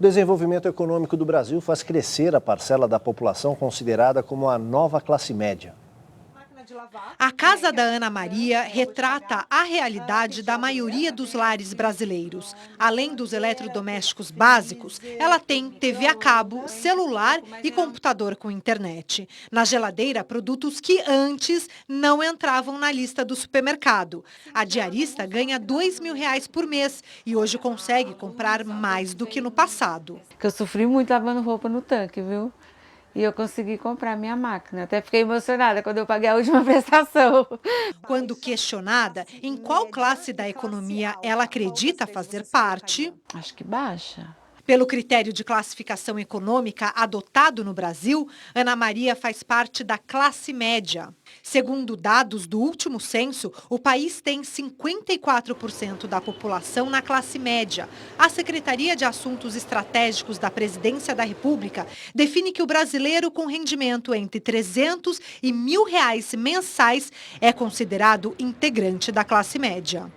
O desenvolvimento econômico do Brasil faz crescer a parcela da população considerada como a nova classe média. A casa da Ana Maria retrata a realidade da maioria dos lares brasileiros. Além dos eletrodomésticos básicos, ela tem TV a cabo, celular e computador com internet. Na geladeira, produtos que antes não entravam na lista do supermercado. A diarista ganha R$2.000 por mês e hoje consegue comprar mais do que no passado. Eu sofri muito lavando roupa no tanque, viu? E eu consegui comprar minha máquina. Até fiquei emocionada quando eu paguei a última prestação. Quando questionada em qual classe da economia ela acredita fazer parte, Acho que baixa. pelo critério de classificação econômica adotado no Brasil, Ana Maria faz parte da classe média. Segundo dados do último censo, o país tem 54% da população na classe média. A Secretaria de Assuntos Estratégicos da Presidência da República define que o brasileiro com rendimento entre R$300 e R$1.000 mensais é considerado integrante da classe média.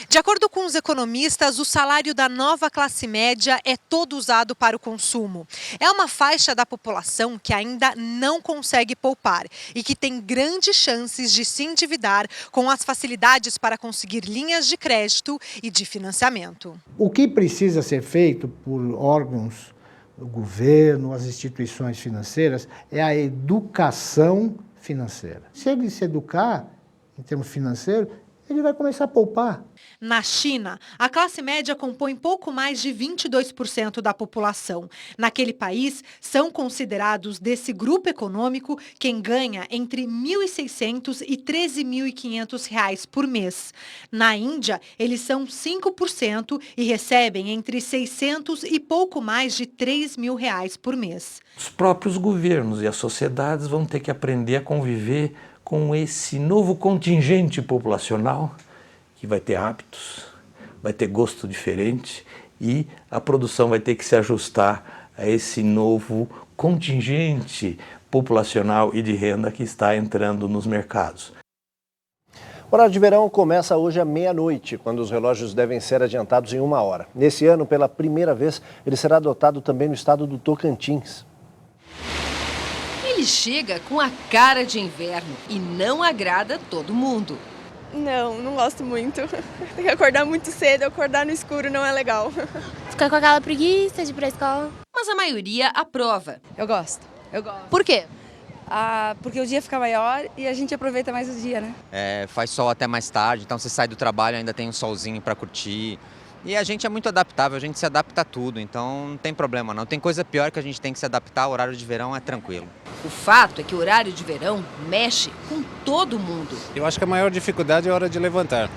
De acordo com os economistas, o salário da nova classe média é todo usado para o consumo. É uma faixa da população que ainda não consegue poupar e que tem grandes chances de se endividar com as facilidades para conseguir linhas de crédito e de financiamento. O que precisa ser feito por órgãos do governo, as instituições financeiras, é a educação financeira. Se ele se educar em termos financeiros, ele vai começar a poupar. Na China, a classe média compõe pouco mais de 22% da população. Naquele país, são considerados desse grupo econômico quem ganha entre R$1.600 e R$13.500 por mês. Na Índia, eles são 5% e recebem entre 600 e pouco mais de R$3.000 por mês. Os próprios governos e as sociedades vão ter que aprender a conviver com esse novo contingente populacional que vai ter hábitos, vai ter gosto diferente e a produção vai ter que se ajustar a esse novo contingente populacional e de renda que está entrando nos mercados. O horário de verão começa hoje à meia-noite, quando os relógios devem ser adiantados em 1 hora. Nesse ano, pela primeira vez, ele será adotado também no estado do Tocantins. Ele chega com a cara de inverno e não agrada todo mundo. Não gosto muito. Tem que acordar muito cedo, acordar no escuro não é legal. Ficar com aquela preguiça de ir pra escola. Mas a maioria aprova. Eu gosto. Por quê? Porque o dia fica maior e a gente aproveita mais o dia, né? Faz sol até mais tarde, então você sai do trabalho ainda tem um solzinho para curtir. E a gente é muito adaptável, a gente se adapta a tudo, então não tem problema não. Tem coisa pior que a gente tem que se adaptar, o horário de verão é tranquilo. O fato é que o horário de verão mexe com todo mundo. Eu acho que a maior dificuldade é a hora de levantar.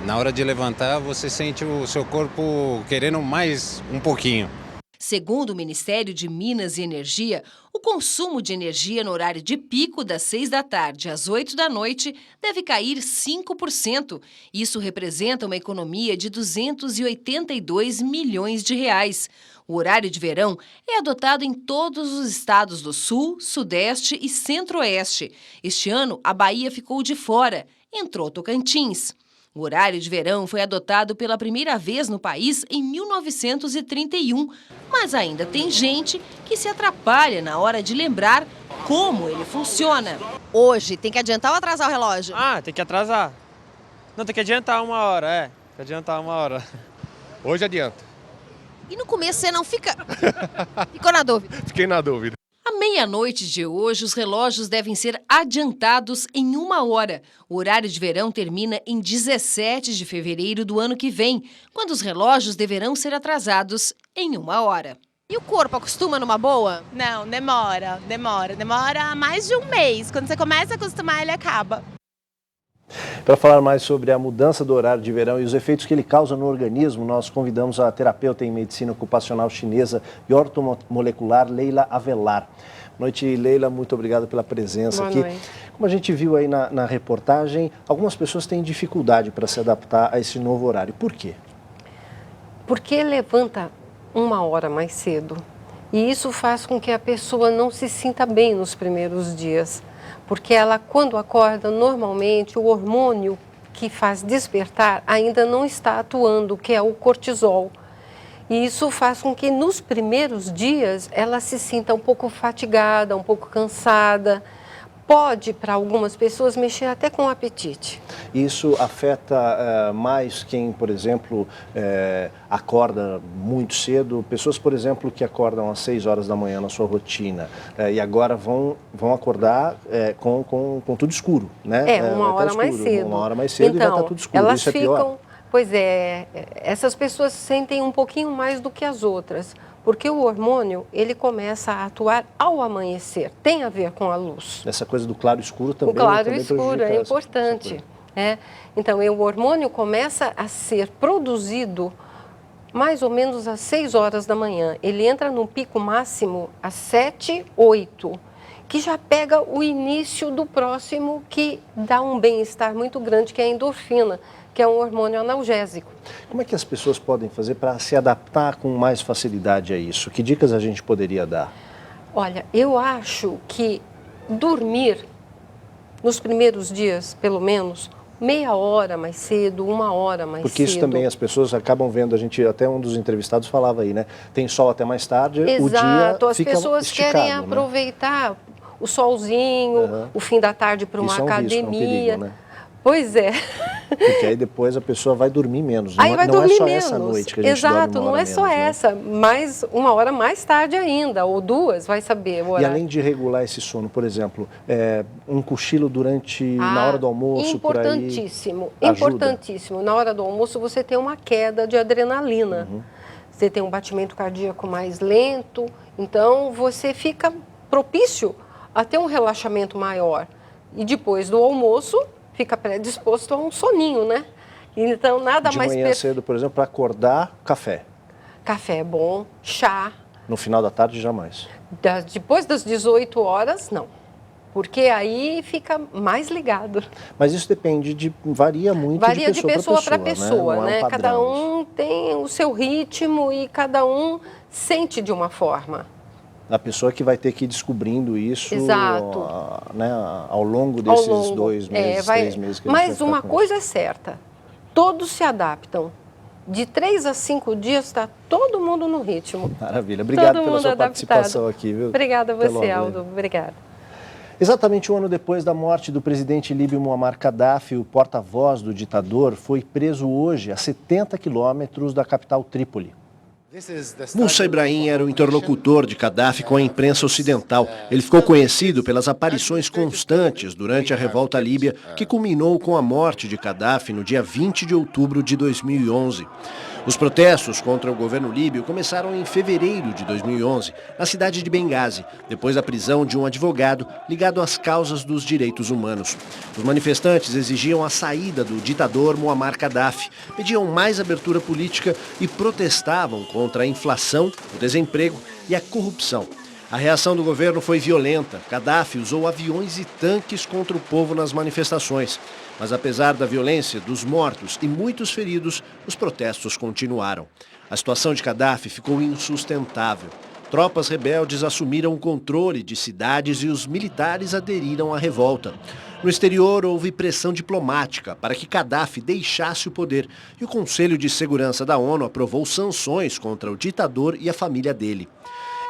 Na hora de levantar, você sente o seu corpo querendo mais um pouquinho. Segundo o Ministério de Minas e Energia, o consumo de energia no horário de pico das 6 da tarde às 8 da noite deve cair 5%. Isso representa uma economia de R$282 milhões. O horário de verão é adotado em todos os estados do Sul, Sudeste e Centro-Oeste. Este ano, a Bahia ficou de fora, entrou Tocantins. O horário de verão foi adotado pela primeira vez no país em 1931, mas ainda tem gente que se atrapalha na hora de lembrar como ele funciona. Hoje, tem que adiantar ou atrasar o relógio? Tem que atrasar. Não, tem que adiantar 1 hora, Tem que adiantar 1 hora. Hoje adianta. E no começo você não ficou na dúvida? Fiquei na dúvida. À meia-noite de hoje, os relógios devem ser adiantados em 1 hora. O horário de verão termina em 17 de fevereiro do ano que vem, quando os relógios deverão ser atrasados em 1 hora. E o corpo acostuma numa boa? Não, demora mais de um mês. Quando você começa a acostumar, ele acaba. Para falar mais sobre a mudança do horário de verão e os efeitos que ele causa no organismo, nós convidamos a terapeuta em medicina ocupacional chinesa e ortomolecular Leila Avelar. Boa noite, Leila, muito obrigado pela presença Boa aqui. Noite. Como a gente viu aí na reportagem, algumas pessoas têm dificuldade para se adaptar a esse novo horário. Por quê? Porque levanta 1 hora mais cedo e isso faz com que a pessoa não se sinta bem nos primeiros dias. Porque ela, quando acorda, normalmente o hormônio que faz despertar ainda não está atuando, que é o cortisol. E isso faz com que nos primeiros dias ela se sinta um pouco fatigada, um pouco cansada. Pode, para algumas pessoas, mexer até com o apetite. Isso afeta mais quem, por exemplo, acorda muito cedo? Pessoas, por exemplo, que acordam às 6 horas da manhã na sua rotina e agora vão acordar com tudo escuro, né? Uma hora mais cedo. Uma hora mais cedo então, e vai estar tudo escuro. Elas Isso é ficam, pior? Pois é, essas pessoas sentem um pouquinho mais do que as outras. Porque o hormônio, ele começa a atuar ao amanhecer, tem a ver com a luz. Essa coisa do claro escuro também. O claro também escuro é importante. Então, o hormônio começa a ser produzido mais ou menos às 6 horas da manhã. Ele entra no pico máximo às 7, 8, que já pega o início do próximo, que dá um bem-estar muito grande, que é a endorfina, que é um hormônio analgésico. Como é que as pessoas podem fazer para se adaptar com mais facilidade a isso? Que dicas a gente poderia dar? Olha, eu acho que dormir, nos primeiros dias, pelo menos, meia hora mais cedo, 1 hora mais cedo. Porque isso também as pessoas acabam vendo, até um dos entrevistados falava aí, né? Tem sol até mais tarde, Exato, o dia as fica pessoas esticado, querem né? aproveitar o solzinho, o fim da tarde para uma isso academia. É um perigo, né? Pois é. Porque aí depois a pessoa vai dormir menos. Aí vai dormir é só menos. essa noite que a gente Exato, dorme não é só menos, essa, mas 1 hora mais tarde ainda, ou 2, vai saber o horário. E além de regular esse sono, por exemplo, um cochilo na hora do almoço, por aí. Importantíssimo, ajuda? importantíssimo. Na hora do almoço você tem uma queda de adrenalina. Você tem um batimento cardíaco mais lento, então você fica propício a ter um relaxamento maior. E depois do almoço, fica predisposto a um soninho, né? Então, nada mais... De manhã cedo, por exemplo, para acordar, café. Café é bom, chá. No final da tarde, jamais. Depois das 18 horas, não. Porque aí fica mais ligado. Mas isso varia muito de pessoa para pessoa, né? É um cada um tem o seu ritmo e cada um sente de uma forma. A pessoa que vai ter que ir descobrindo isso ao longo Ao desses longo, 2 meses, 3 meses que a gente Mas vai ficar uma com coisa é certa, todos se adaptam. De 3 a 5 dias está todo mundo no ritmo. Maravilha. Obrigado pela sua participação aqui, viu? Obrigada a você, Aldo. Obrigada. Exatamente 1 ano depois da morte do presidente líbio Muammar Gaddafi, o porta-voz do ditador foi preso hoje a 70 quilômetros da capital Trípoli. Moussa Ibrahim era o interlocutor de Gaddafi com a imprensa ocidental. Ele ficou conhecido pelas aparições constantes durante a revolta líbia, que culminou com a morte de Gaddafi no dia 20 de outubro de 2011. Os protestos contra o governo líbio começaram em fevereiro de 2011, na cidade de Benghazi, depois da prisão de um advogado ligado às causas dos direitos humanos. Os manifestantes exigiam a saída do ditador Muammar Gaddafi, pediam mais abertura política e protestavam contra a inflação, o desemprego e a corrupção. A reação do governo foi violenta. Gaddafi usou aviões e tanques contra o povo nas manifestações. Mas apesar da violência, dos mortos e muitos feridos, os protestos continuaram. A situação de Gaddafi ficou insustentável. Tropas rebeldes assumiram o controle de cidades e os militares aderiram à revolta. No exterior, houve pressão diplomática para que Gaddafi deixasse o poder e o Conselho de Segurança da ONU aprovou sanções contra o ditador e a família dele.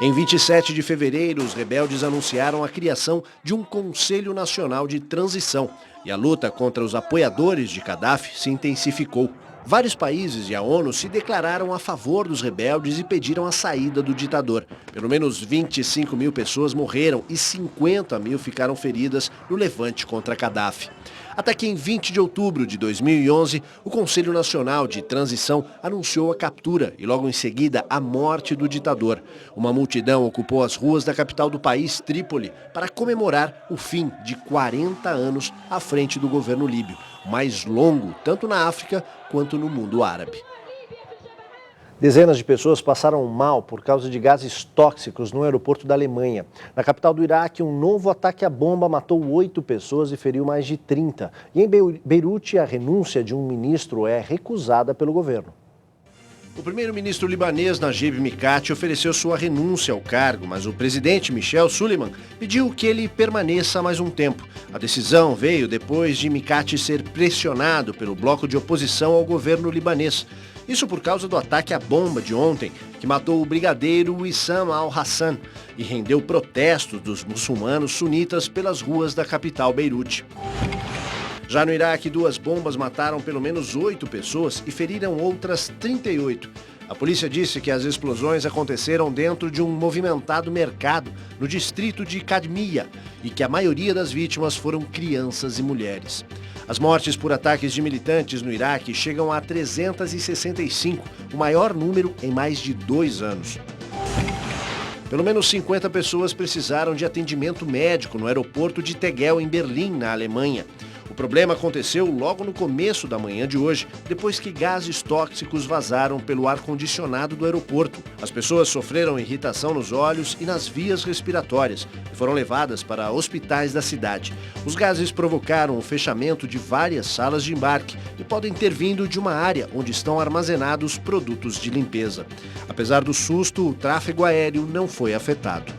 Em 27 de fevereiro, os rebeldes anunciaram a criação de um Conselho Nacional de Transição e a luta contra os apoiadores de Gaddafi se intensificou. Vários países e a ONU se declararam a favor dos rebeldes e pediram a saída do ditador. Pelo menos 25 mil pessoas morreram e 50 mil ficaram feridas no levante contra Gaddafi. Até que em 20 de outubro de 2011, o Conselho Nacional de Transição anunciou a captura e logo em seguida a morte do ditador. Uma multidão ocupou as ruas da capital do país, Trípoli, para comemorar o fim de 40 anos à frente do governo líbio, o mais longo tanto na África quanto no mundo árabe. Dezenas de pessoas passaram mal por causa de gases tóxicos no aeroporto da Alemanha. Na capital do Iraque, um novo ataque à bomba matou 8 pessoas e feriu mais de 30. E em Beirute, a renúncia de um ministro é recusada pelo governo. O primeiro-ministro libanês Najib Mikati ofereceu sua renúncia ao cargo, mas o presidente Michel Suleiman pediu que ele permaneça mais um tempo. A decisão veio depois de Mikati ser pressionado pelo bloco de oposição ao governo libanês. Isso por causa do ataque à bomba de ontem, que matou o brigadeiro Wissam al-Hassan e rendeu protestos dos muçulmanos sunitas pelas ruas da capital Beirute. Já no Iraque, 2 bombas mataram pelo menos 8 pessoas e feriram outras 38. A polícia disse que as explosões aconteceram dentro de um movimentado mercado no distrito de Kadmia e que a maioria das vítimas foram crianças e mulheres. As mortes por ataques de militantes no Iraque chegam a 365, o maior número em mais de 2 anos. Pelo menos 50 pessoas precisaram de atendimento médico no aeroporto de Tegel, em Berlim, na Alemanha. O problema aconteceu logo no começo da manhã de hoje, depois que gases tóxicos vazaram pelo ar-condicionado do aeroporto. As pessoas sofreram irritação nos olhos e nas vias respiratórias e foram levadas para hospitais da cidade. Os gases provocaram o fechamento de várias salas de embarque e podem ter vindo de uma área onde estão armazenados produtos de limpeza. Apesar do susto, o tráfego aéreo não foi afetado.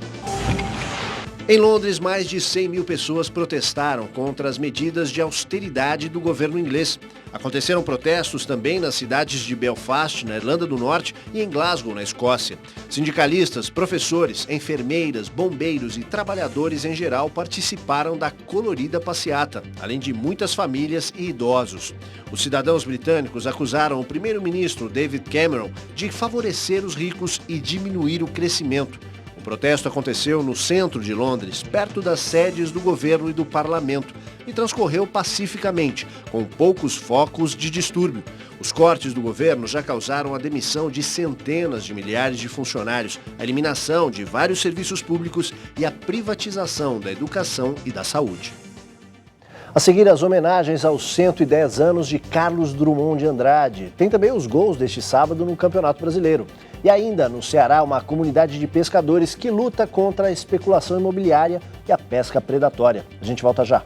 Em Londres, mais de 100 mil pessoas protestaram contra as medidas de austeridade do governo inglês. Aconteceram protestos também nas cidades de Belfast, na Irlanda do Norte, e em Glasgow, na Escócia. Sindicalistas, professores, enfermeiras, bombeiros e trabalhadores em geral participaram da colorida passeata, além de muitas famílias e idosos. Os cidadãos britânicos acusaram o primeiro-ministro David Cameron de favorecer os ricos e diminuir o crescimento. O protesto aconteceu no centro de Londres, perto das sedes do governo e do parlamento, e transcorreu pacificamente, com poucos focos de distúrbio. Os cortes do governo já causaram a demissão de centenas de milhares de funcionários, a eliminação de vários serviços públicos e a privatização da educação e da saúde. A seguir, as homenagens aos 110 anos de Carlos Drummond de Andrade. Tem também os gols deste sábado no Campeonato Brasileiro. E ainda, no Ceará, uma comunidade de pescadores que luta contra a especulação imobiliária e a pesca predatória. A gente volta já.